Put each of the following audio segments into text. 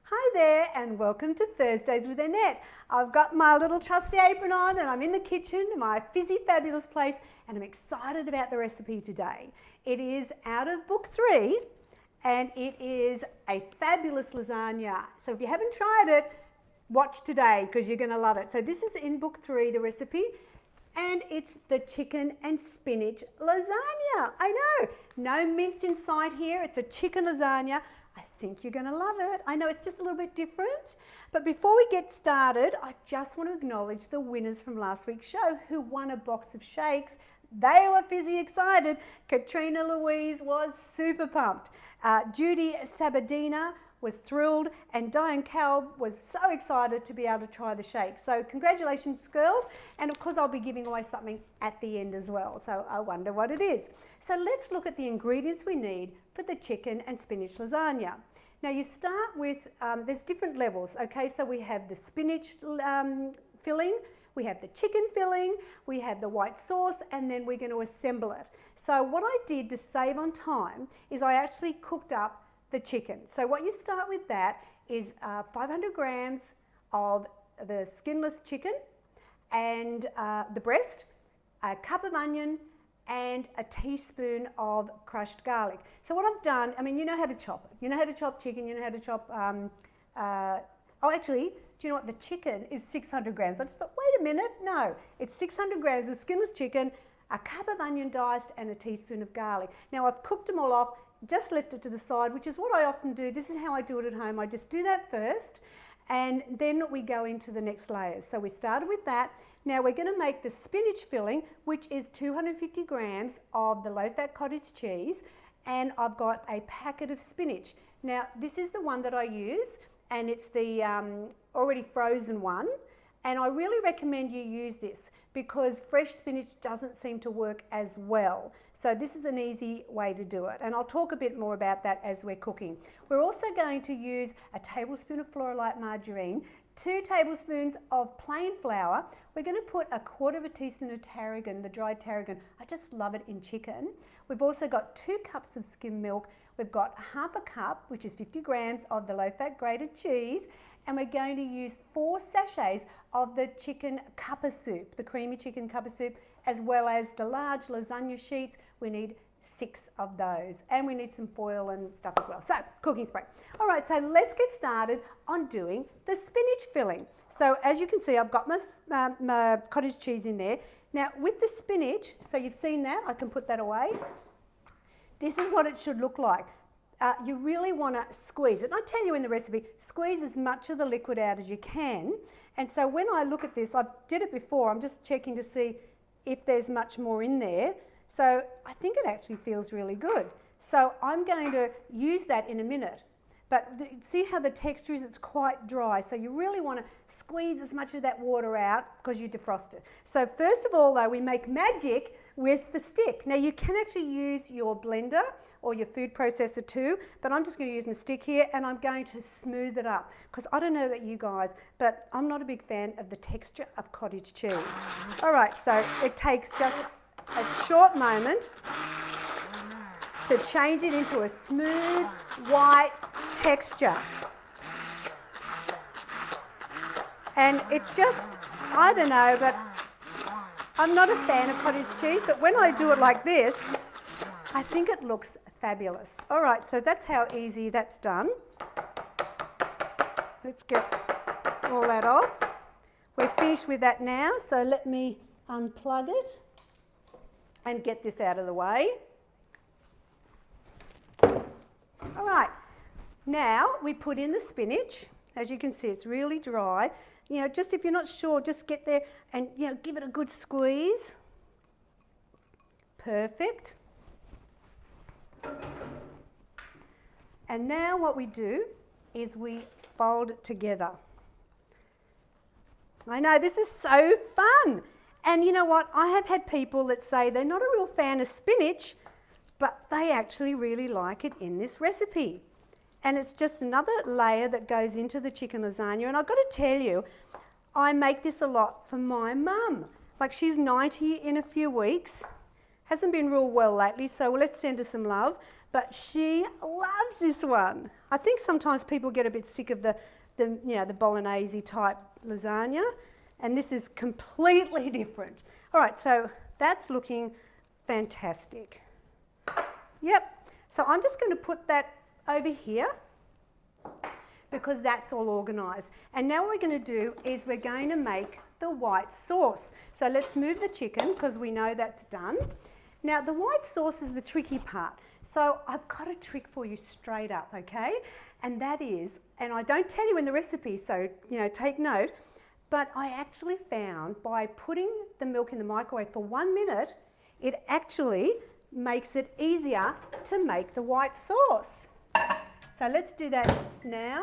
Hi there and welcome to Thursdays with Annette. I've got my little trusty apron on and I'm in the kitchen, my fizzy fabulous place, and I'm excited about the recipe today. It is out of book 3 and it is a fabulous lasagna. So if you haven't tried it, watch today because you're going to love it. So this is in book 3, the recipe, and it's the chicken and spinach lasagna. I know, no mince in sight here. It's a chicken lasagna. I think you're going to love it. I know it's just a little bit different. But before we get started, I just want to acknowledge the winners from last week's show who won a box of shakes. They were fizzy excited. Katrina Louise was super pumped. Judy Sabadina was thrilled, and Diane Calb was so excited to be able to try the shake. So congratulations, girls. And of course, I'll be giving away something at the end as well. So I wonder what it is. So let's look at the ingredients we need for the chicken and spinach lasagna. Now you start with, there's different levels, okay? So we have the spinach filling, we have the chicken filling, we have the white sauce, and then we're going to assemble it. So what I did to save on time is I actually cooked up the chicken. So what you start with that is 500 grams of the skinless chicken and the breast, a cup of onion, and a teaspoon of crushed garlic. So what I've done, I mean, you know how to chop it. You know how to chop chicken, you know how to chop, oh actually, do you know what, the chicken is 600 grams. I just thought, wait a minute, no, it's 600 grams of skinless chicken, a cup of onion diced, and a teaspoon of garlic. Now I've cooked them all off, just left it to the side, which is what I often do. This is how I do it at home. I just do that first, and then we go into the next layers. So we started with that. Now we're going to make the spinach filling, which is 250 grams of the low-fat cottage cheese, and I've got a packet of spinach. Now this is the one that I use, and it's the already frozen one, and I really recommend you use this because fresh spinach doesn't seem to work as well. So this is an easy way to do it, and I'll talk a bit more about that as we're cooking. We're also going to use a tablespoon of Floralite margarine, 2 tablespoons of plain flour. We're going to put a quarter of a teaspoon of tarragon, the dried tarragon. I just love it in chicken. We've also got 2 cups of skim milk. We've got half a cup, which is 50 grams of the low-fat grated cheese, and we're going to use 4 sachets of the chicken cuppa soup, the creamy chicken cuppa soup, as well as the large lasagna sheets. We need 6 of those, and we need some foil and stuff as well. So, cooking spray. All right, so let's get started on doing the spinach filling. So as you can see, I've got my cottage cheese in there. Now with the spinach, so you've seen that, I can put that away. This is what it should look like. You really want to squeeze it. And I tell you in the recipe, squeeze as much of the liquid out as you can. And so when I look at this, I did it before, I'm just checking to see if there's much more in there. So I think it actually feels really good. So I'm going to use that in a minute. But see how the texture is? It's quite dry. So you really want to squeeze as much of that water out because you defrost it. So first of all though, we make magic with the stick. Now you can actually use your blender or your food processor too, but I'm just going to use the stick here, and I'm going to smooth it up because I don't know about you guys, but I'm not a big fan of the texture of cottage cheese. All right, so it takes just a short moment to change it into a smooth white texture. And it's just, I don't know, but I'm not a fan of cottage cheese, but when I do it like this, I think it looks fabulous. All right, so that's how easy that's done. Let's get all that off. We're finished with that now, so let me unplug it and get this out of the way. All right, now we put in the spinach. As you can see, it's really dry. You know, just if you're not sure, just get there and, you know, give it a good squeeze. Perfect. And now what we do is we fold it together. I know, this is so fun. And you know what? I have had people that say they're not a real fan of spinach, but they actually really like it in this recipe. And it's just another layer that goes into the chicken lasagna. And I've got to tell you, I make this a lot for my mum. Like, she's 90 in a few weeks. Hasn't been real well lately, so let's send her some love. but she loves this one. I think sometimes people get a bit sick of the bolognese type lasagna, and this is completely different. All right, so that's looking fantastic. Yep, so I'm just going to put that over here because that's all organised. And now what we're going to do is we're going to make the white sauce. So let's move the chicken because we know that's done. Now the white sauce is the tricky part. So I've got a trick for you straight up, okay? And that is, and I don't tell you in the recipe, so take note, but I actually found by putting the milk in the microwave for 1 minute, it actually makes it easier to make the white sauce. So let's do that now.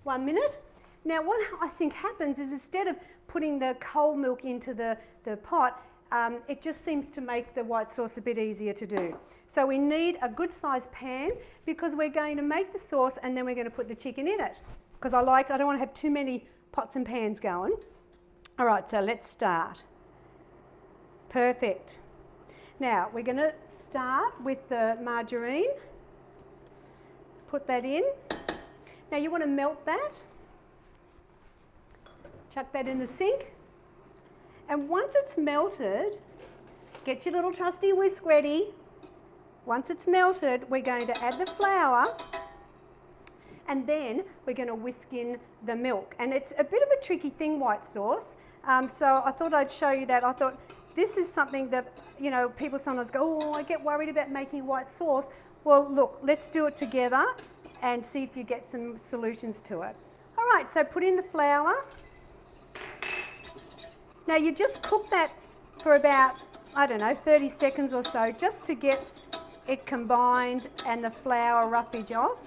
1 minute. Now what I think happens is instead of putting the cold milk into the pot, it just seems to make the white sauce a bit easier to do. So we need a good sized pan because we're going to make the sauce and then we're going to put the chicken in it. Because I don't want to have too many pots and pans going. All right, so let's start. Perfect. Now we're going to start with the margarine. Put that in. Now you want to melt that. Chuck that in the sink. And once it's melted, get your little trusty whisk ready. Once it's melted, we're going to add the flour and then we're going to whisk in the milk. And it's a bit of a tricky thing, white sauce. So I thought I'd show you that. I thought this is something that, people sometimes go, oh, I get worried about making white sauce. Well, look, let's do it together and see if you get some solutions to it. All right, so put in the flour. Now you just cook that for about, 30 seconds or so, just to get it combined and the flour roughage off.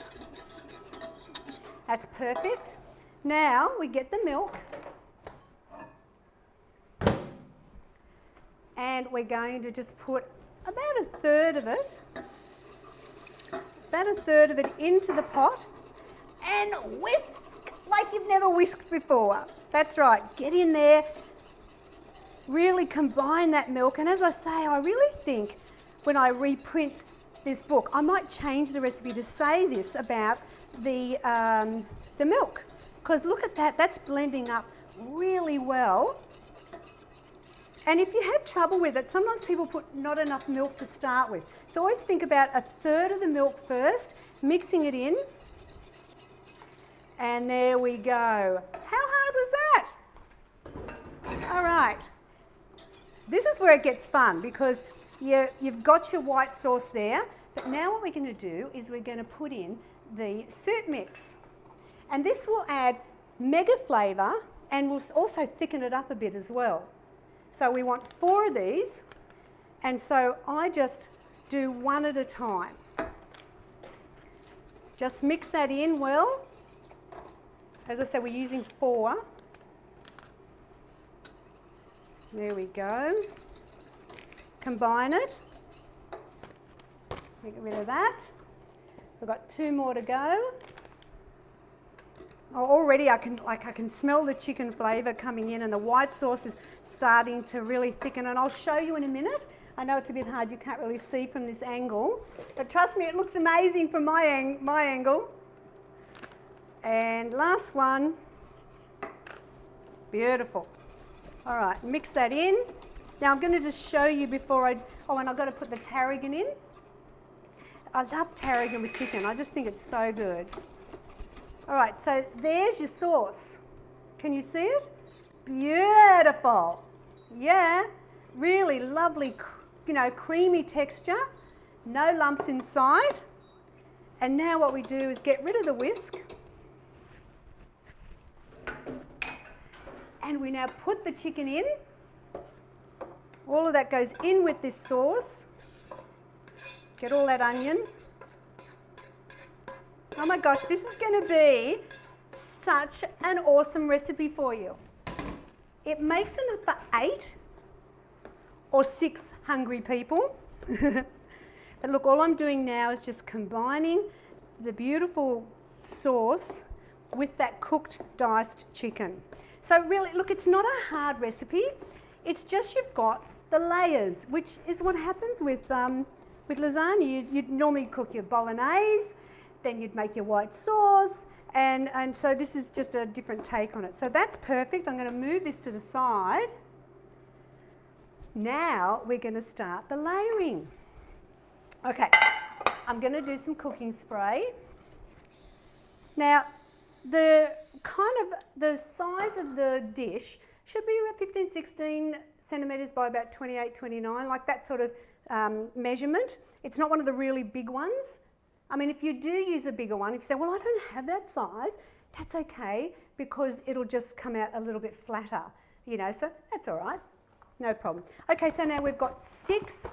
That's perfect. Now we get the milk and we're going to just put about a third of it into the pot and whisk like you've never whisked before. That's right, get in there, really combine that milk. And as I say, I really think when I reprint this book, I might change the recipe to say this about the milk. Because look at that, that's blending up really well. And if you have trouble with it, sometimes people put not enough milk to start with. So always think about a third of the milk first, mixing it in. And there we go. How hard was that? All right. This is where it gets fun because you've got your white sauce there. But now what we're going to do is we're going to put in the soup mix. And this will add mega flavour and will also thicken it up a bit as well. So we want 4 of these, and so I just do 1 at a time. Just mix that in well. As I said, we're using 4. There we go. Combine it. Get rid of that. We've got 2 more to go. Oh, already I can smell the chicken flavour coming in, and the white sauce is starting to really thicken, and I'll show you in a minute. I know it's a bit hard, you can't really see from this angle, but trust me, it looks amazing from my angle. And last one. Beautiful. All right, mix that in. Now I'm going to just show you before and I've got to put the tarragon in. I love tarragon with chicken. I just think it's so good. All right, so there's your sauce. Can you see it? Beautiful. Yeah, really lovely, creamy texture. No lumps inside. And now what we do is get rid of the whisk. And we now put the chicken in. All of that goes in with this sauce. Get all that onion. Oh my gosh, this is going to be such an awesome recipe for you. It makes enough for 8 or 6 hungry people. But look, all I'm doing now is just combining the beautiful sauce with that cooked diced chicken. So really, look, it's not a hard recipe. It's just you've got the layers, which is what happens with with lasagna, you'd normally cook your bolognese, then you'd make your white sauce, and so this is just a different take on it. So that's perfect. I'm going to move this to the side. Now we're going to start the layering. Okay, I'm going to do some cooking spray. Now, the size of the dish should be about 15, 16 centimetres by about 28, 29, like that sort of measurement. It's not one of the really big ones. I mean, if you do use a bigger one, if you say, well, I don't have that size, that's okay, because it'll just come out a little bit flatter, you know, so that's all right, no problem. Okay, so now we've got 6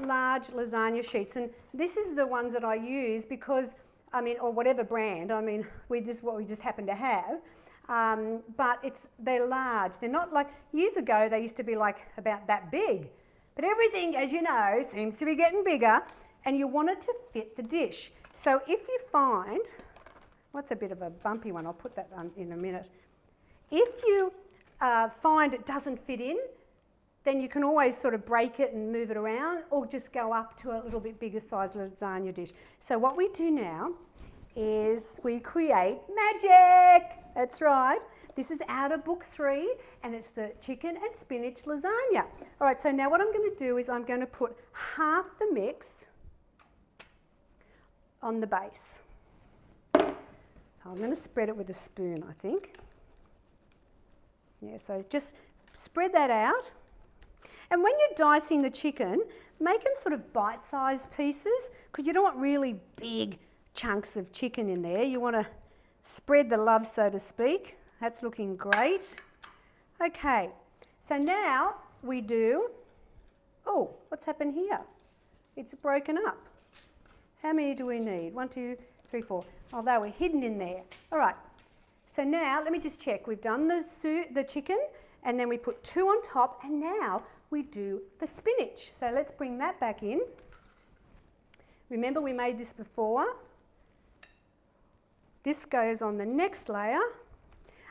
large lasagna sheets, and this is the ones that I use because, I mean, or whatever brand, I mean, what we just happen to have, but they're large. They're not like, years ago they used to be like about that big, but everything, as you know, seems to be getting bigger, and you want it to fit the dish. So if you find, what's a bit of a bumpy one, I'll put that on in a minute. If you find it doesn't fit in, then you can always sort of break it and move it around, or just go up to a little bit bigger size lasagna dish. So what we do now is we create magic. That's right. This is out of book 3, and it's the chicken and spinach lasagna. All right, so now what I'm going to do is I'm going to put half the mix on the base. I'm going to spread it with a spoon, I think. Yeah, so just spread that out. And when you're dicing the chicken, make them sort of bite-sized pieces, because you don't want really big chunks of chicken in there. You want to spread the love, so to speak. That's looking great. Okay, so now we do, oh, what's happened here? It's broken up. How many do we need? 1, 2, 3, 4. Oh, they were hidden in there. All right, so now let me just check. We've done the chicken, and then we put 2 on top, and now we do the spinach. So let's bring that back in. Remember, we made this before. This goes on the next layer.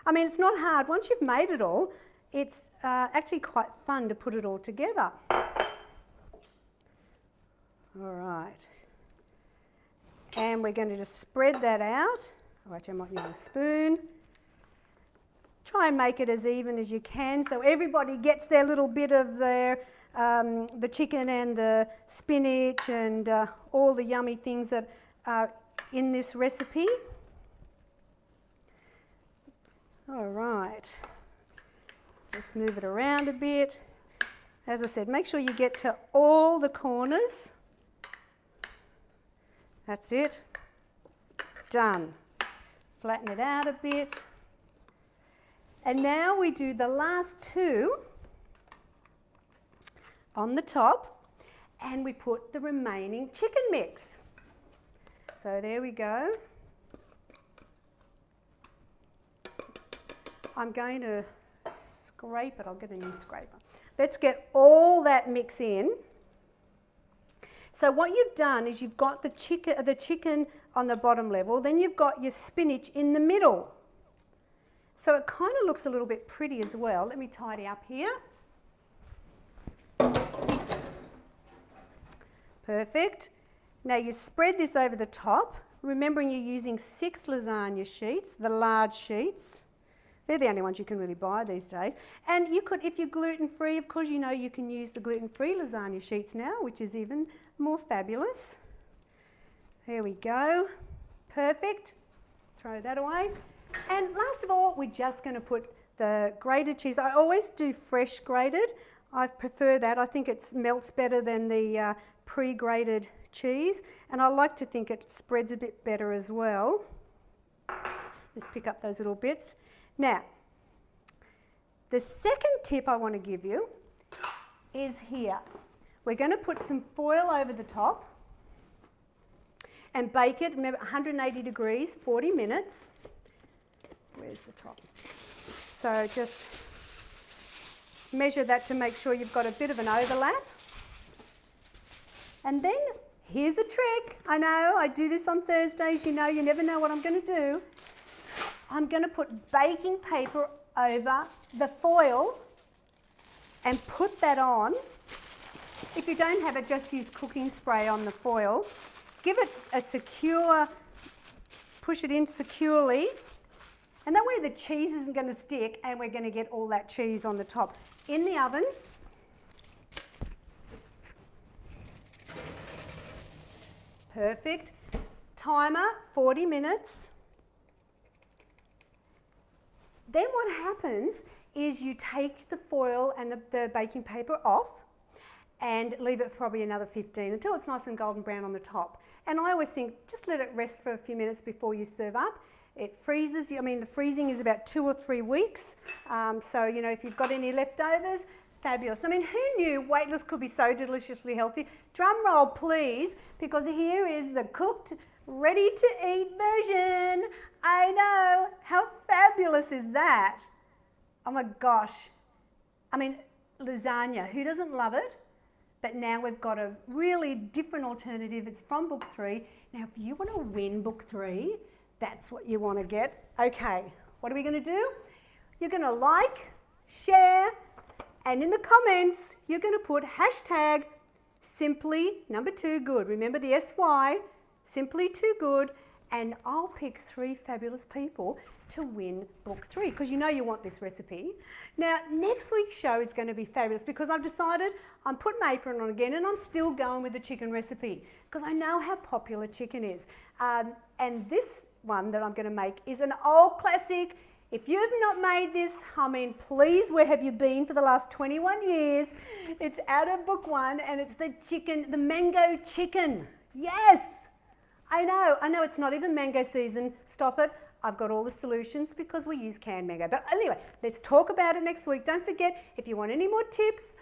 I mean, it's not hard. Once you've made it all, it's actually quite fun to put it all together. All right. And we're going to just spread that out. Oh, actually, I might use a spoon. Try and make it as even as you can, so everybody gets their little bit of the chicken and the spinach and all the yummy things that are in this recipe. All right, just move it around a bit. As I said, make sure you get to all the corners. That's it. Done. Flatten it out a bit. And now we do the last 2 on the top, and we put the remaining chicken mix. So there we go. I'm going to scrape it. I'll get a new scraper. Let's get all that mix in. So what you've done is you've got the chicken on the bottom level, then you've got your spinach in the middle. So it kind of looks a little bit pretty as well. Let me tidy up here. Perfect. Now you spread this over the top, remembering you're using 6 lasagna sheets, the large sheets. They're the only ones you can really buy these days. And you could, if you're gluten-free, of course, you know you can use the gluten-free lasagna sheets now, which is even more fabulous. There we go. Perfect. Throw that away. And last of all, we're just going to put the grated cheese. I always do fresh grated. I prefer that. I think it melts better than the pre-grated cheese. And I like to think it spreads a bit better as well. Just pick up those little bits. Now, the second tip I want to give you is here. We're going to put some foil over the top and bake it, remember, 180 degrees, 40 minutes. Where's the top? So just measure that to make sure you've got a bit of an overlap. And then here's a trick. I know, I do this on Thursdays. You know, you never know what I'm going to do. I'm going to put baking paper over the foil and put that on If you don't have it, just use cooking spray on the foil. Give it a secure, push it in securely, and that way the cheese isn't going to stick and we're going to get all that cheese on the top. In the oven. Perfect. Timer, 40 minutes. Then what happens is you take the foil and the baking paper off and leave it for probably another 15 until it's nice and golden brown on the top. And I always think just let it rest for a few minutes before you serve up. It freezes, I mean the freezing is about 2 or 3 weeks. So, you know, if you've got any leftovers, fabulous. I mean, who knew weightless could be so deliciously healthy? Drum roll please, because here is the cooked, ready to eat version. I know, how fabulous is that? Oh my gosh. I mean, lasagna, who doesn't love it? But now we've got a really different alternative. It's from book 3. Now, if you want to win book 3, that's what you want to get. Okay, what are we going to do? You're going to like, share, and in the comments, you're going to put hashtag Symply #2good. Remember the SY, Symply 2 good, and I'll pick 3 fabulous people to win book 3 because you know you want this recipe. Now, next week's show is going to be fabulous because I've decided I'm putting my apron on again and I'm still going with the chicken recipe because I know how popular chicken is. And this one that I'm going to make is an old classic. If you've not made this, I mean, please, where have you been for the last 21 years? It's out of book 1 and it's the chicken, the mango chicken. Yes, I know it's not even mango season. Stop it. I've got all the solutions because we use canned mango. But anyway, let's talk about it next week. Don't forget, if you want any more tips,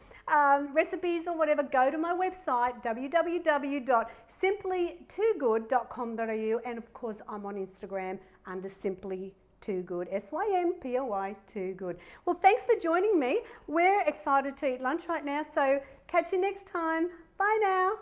recipes or whatever, go to my website, www.simply2good.com.au, and of course, I'm on Instagram under Symply 2 good, SYMPLY 2 good. Well, thanks for joining me. We're excited to eat lunch right now, so catch you next time. Bye now.